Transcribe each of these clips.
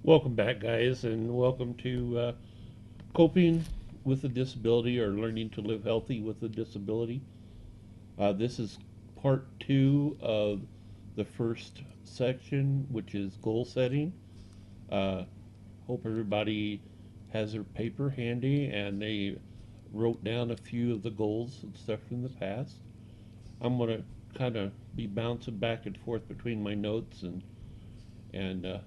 Welcome back, guys, and welcome to Coping with a Disability or Learning to Live Healthy with a Disability. This is part two of the first section, which is goal setting. Uh, Hope everybody has their paper handy and they wrote down a few of the goals and stuff from the past. I'm going to kind of be bouncing back and forth between my notes and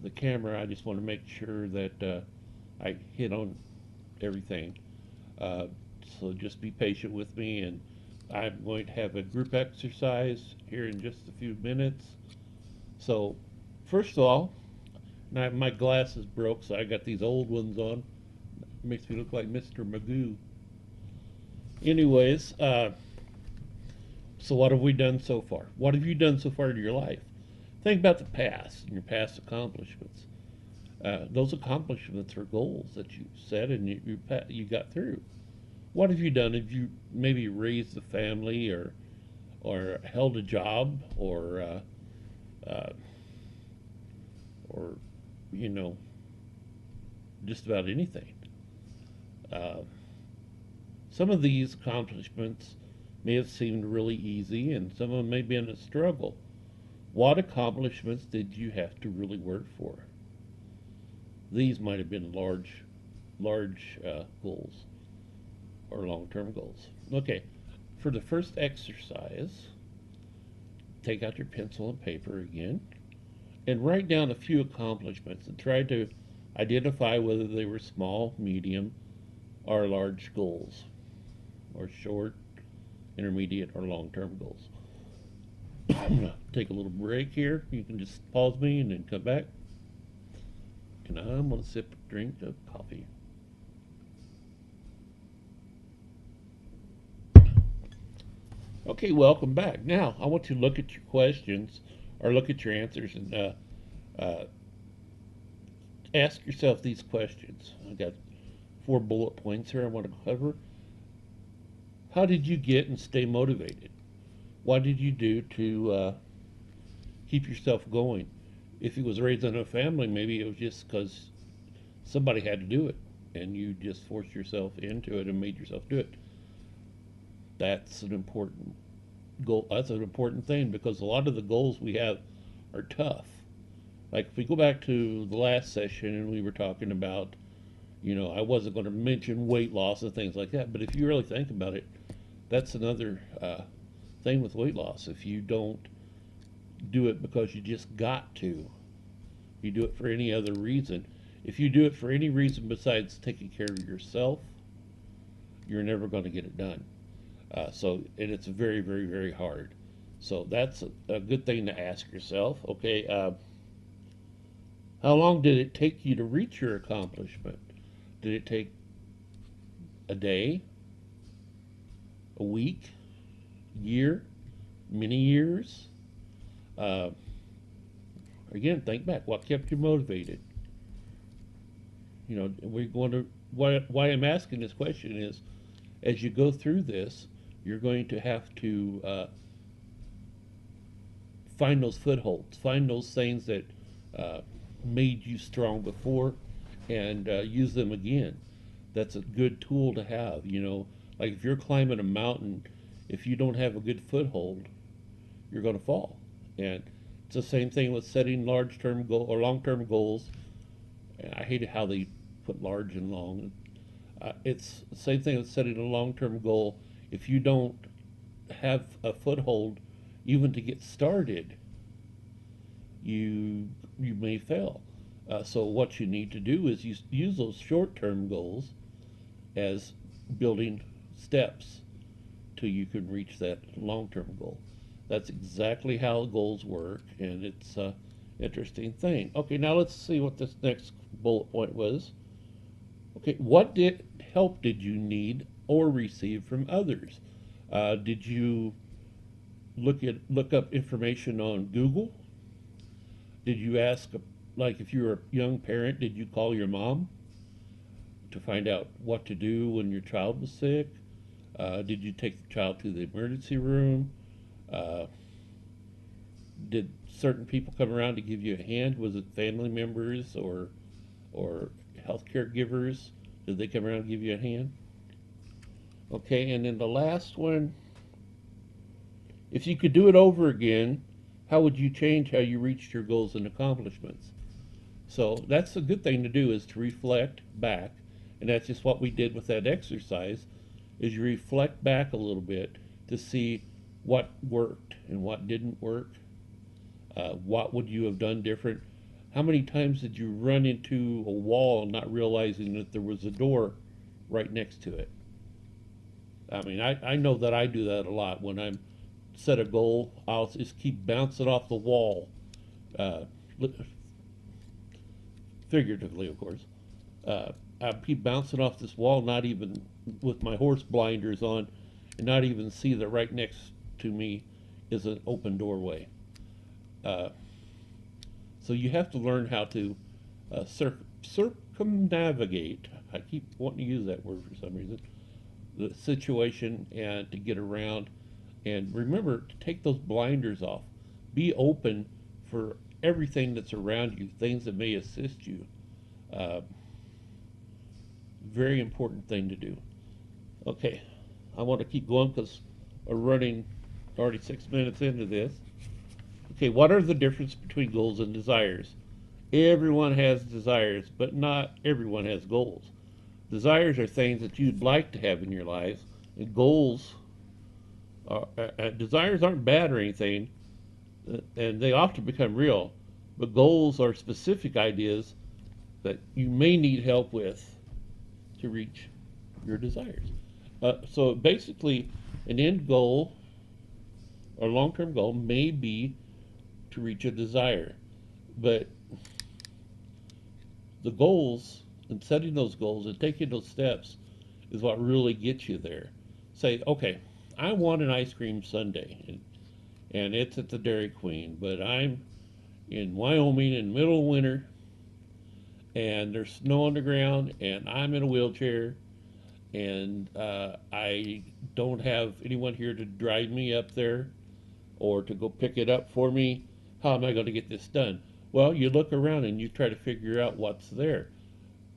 the camera. I just want to make sure that I hit on everything. Uh, so just be patient with me, and I'm going to have a group exercise here in just a few minutes. So, first of all, now my glasses broke, so I got these old ones on. Makes me look like Mr. Magoo. Anyways, so what have we done so far? What have you done so far in your life? Think about the past and your past accomplishments. Those accomplishments are goals that you set and you got through. What have you done? Have you maybe raised a family or held a job uh, or you know just about anything? Uh, some of these accomplishments may have seemed really easy, and some of them may have been a struggle. What accomplishments did you have to really work for? These might have been large goals or long-term goals. Okay, for the first exercise, take out your pencil and paper again and write down a few accomplishments and try to identify whether they were small, medium, or large goals, or short, intermediate, or long-term goals. I'm going to take a little break here. You can just pause me and then come back. And I'm going to sip a drink of coffee. Okay, welcome back. Now, I want you to look at your questions or look at your answers and uh, ask yourself these questions. I got 4 bullet points here I want to cover. How did you get and stay motivated? What did you do to keep yourself going? If you was raised in a family, maybe it was just because somebody had to do it and you just forced yourself into it and made yourself do it. That's an important goal. That's an important thing because a lot of the goals we have are tough. Like if we go back to the last session and we were talking about, I wasn't going to mention weight loss and things like that, but if you really think about it, that's another thing with weight loss. If you don't do it because you just got to, you do it for any other reason. If you do it for any reason besides taking care of yourself, you're never going to get it done. And it's very, very, very hard. So that's a good thing to ask yourself. Okay, how long did it take you to reach your accomplishment? Did it take a day, a week, year, many years? Uh, Again, think back. What kept you motivated? We're going to. Why I'm asking this question is, as you go through this, you're going to have to find those footholds, find those things that uh, made you strong before, and use them again. That's a good tool to have. Like if you're climbing a mountain, if you don't have a good foothold, you're going to fall. And it's the same thing with setting large-term goal or long-term goals. And I hate how they put large and long. It's the same thing with setting a long-term goal. If you don't have a foothold, even to get started, you may fail. So what you need to do is use those short-term goals as building steps till you can reach that long-term goal. That's exactly how goals work, and it's an interesting thing. Okay, now let's see what this next bullet point was. Okay, what help did you need or receive from others? Did you look up information on Google? Did you ask, like if you were a young parent, did you call your mom to find out what to do when your child was sick? Did you take the child to the emergency room? Uh, did certain people come around to give you a hand? Was it family members or or health caregivers? Did they come around and give you a hand? Okay, and then the last one, if you could do it over again, how would you change how you reached your goals and accomplishments? So that's a good thing to do, is to reflect back, and that's just what we did with that exercise, is you reflect back a little bit to see what worked and what didn't work. What would you have done different? How many times did you run into a wall not realizing that there was a door right next to it? I mean, I know that I do that a lot. When I'm set a goal, I'll just keep bouncing off the wall, uh, figuratively, of course. I keep bouncing off this wall, not even with my horse blinders on, and not even see that right next to me is an open doorway. Uh, so you have to learn how to circumnavigate. I keep wanting to use that word for some reason. The situation and to get around. And remember to take those blinders off. Be open for everything that's around you, things that may assist you. Uh, Very important thing to do. Okay, I want to keep going because we're running already 6 minutes into this. Okay, what are the difference between goals and desires? Everyone has desires, but not everyone has goals. Desires are things that you'd like to have in your lives, and goals are, desires aren't bad or anything, and they often become real. But goals are specific ideas that you may need help with to reach your desires. So basically, an end goal or long term goal may be to reach a desire, but the goals and setting those goals and taking those steps is what really gets you there. Say, okay, I want an ice cream sundae, and it's at the Dairy Queen, but I'm in Wyoming in the middle of winter, and there's snow on the ground, and I'm in a wheelchair, and I don't have anyone here to drive me up there or to go pick it up for me. How am I going to get this done? Well, you look around and you try to figure out what's there.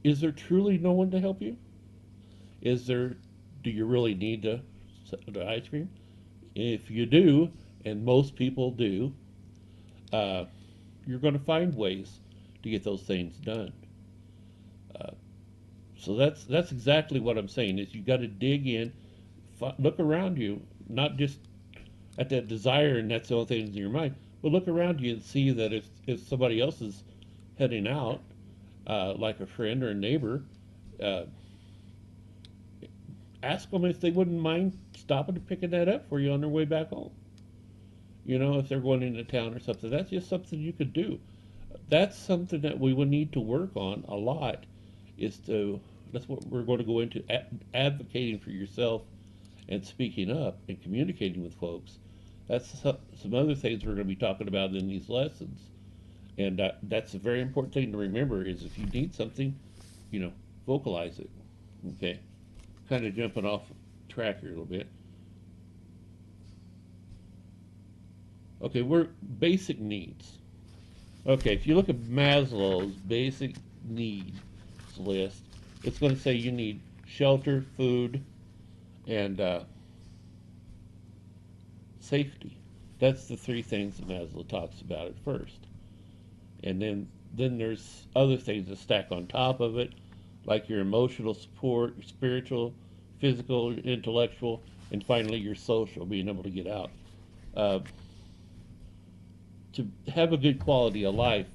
Is there truly no one to help you? Is there, do you really need the ice cream? If you do, and most people do, uh, you're going to find ways to get those things done. Uh, so that's exactly what I'm saying. Is you got to dig in, look around you, not just at that desire and that's the only thing in your mind, but look around you and see that if somebody else is heading out, like a friend or a neighbor, uh, ask them if they wouldn't mind stopping and picking that up for you on their way back home. You know, if they're going into town or something, that's just something you could do. That's something that we would need to work on a lot. Is to That's what we're going to go into, advocating for yourself and speaking up and communicating with folks. That's some other things we're going to be talking about in these lessons. And that's a very important thing to remember, is if you need something, you know, vocalize it. Okay, kind of jumping off track here a little bit. Okay, we're basic needs. Okay, if you look at Maslow's basic needs list, it's going to say you need shelter, food, and safety. That's the three things that Maslow talks about at first. And then there's other things that stack on top of it, like your emotional support, your spiritual, physical, intellectual, and finally your social, being able to get out. Uh, to have a good quality of life,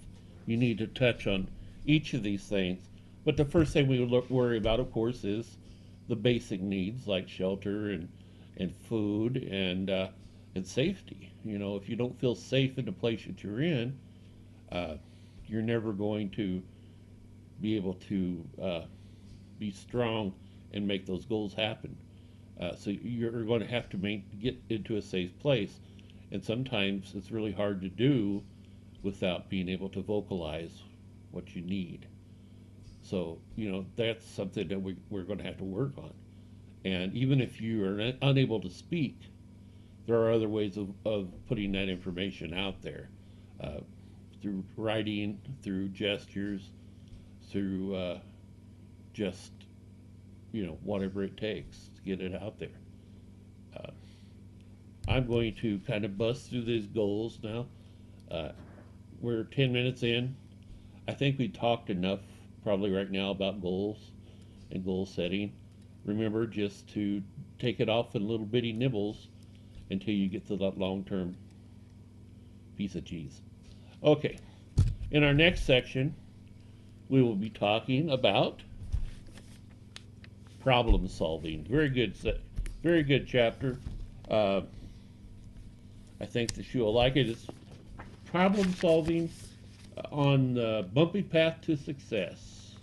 you need to touch on each of these things. But the first thing we worry about, of course, is the basic needs like shelter and food and safety. You know, if you don't feel safe in the place that you're in, uh, you're never going to be able to be strong and make those goals happen. So you're going to have to get into a safe place, and sometimes it's really hard to do without being able to vocalize what you need. So you know that's something that we're going to have to work on. And even if you are unable to speak, there are other ways of putting that information out there, uh, through writing, through gestures, through just, whatever it takes to get it out there. Uh, I'm going to kind of bust through these goals now. Uh, we're 10 minutes in. I think we talked enough probably right now about goals and goal setting. Remember just to take it off in little bitty nibbles until you get to that long term piece of cheese. Okay, in our next section, we will be talking about problem solving. Very good chapter. Uh, I think that you will like it. It's problem solving on the bumpy path to success.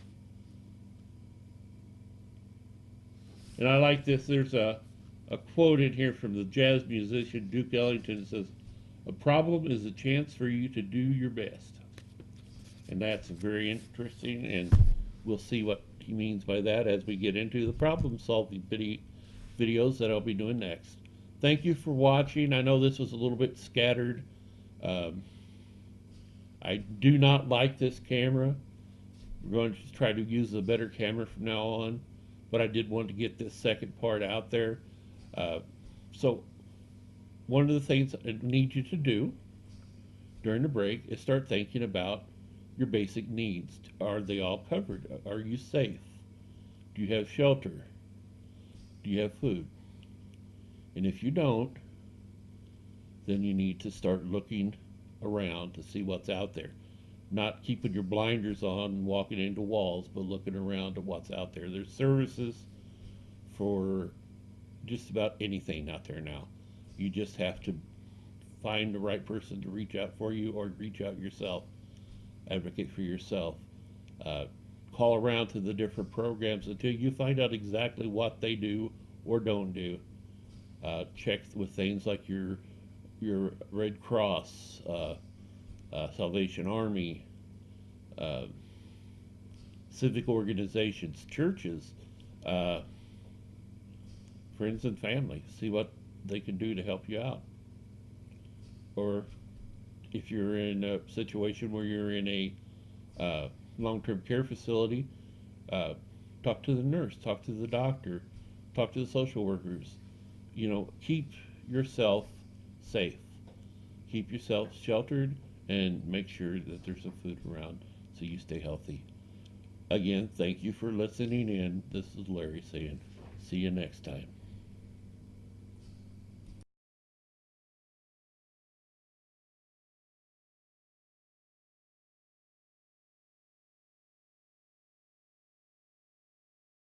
And I like this. There's a quote in here from the jazz musician Duke Ellington. It says, "A problem is a chance for you to do your best." And that's very interesting, and we'll see what he means by that as we get into the problem solving videos that I'll be doing next. Thank you for watching. I know this was a little bit scattered. Um, I do not like this camera. We're going to try to use a better camera from now on, but I did want to get this second part out there. So one of the things I need you to do during the break is start thinking about your basic needs. Are they all covered? Are you safe? Do you have shelter? Do you have food? And if you don't, then you need to start looking around to see what's out there. Not keeping your blinders on and walking into walls, but looking around at what's out there. There's services for just about anything out there now. You just have to find the right person to reach out for you or reach out yourself. Advocate for yourself. Uh, Call around to the different programs until you find out exactly what they do or don't do. Check with things like your Red Cross, Salvation Army, uh, civic organizations, churches, uh, friends and family. See what they can do to help you out. Or if you're in a situation where you're in a long-term care facility, uh, talk to the nurse, talk to the doctor, talk to the social workers. Keep yourself safe. Keep yourself sheltered and make sure that there's some food around so you stay healthy. Again, thank you for listening in. This is Larry saying, see you next time.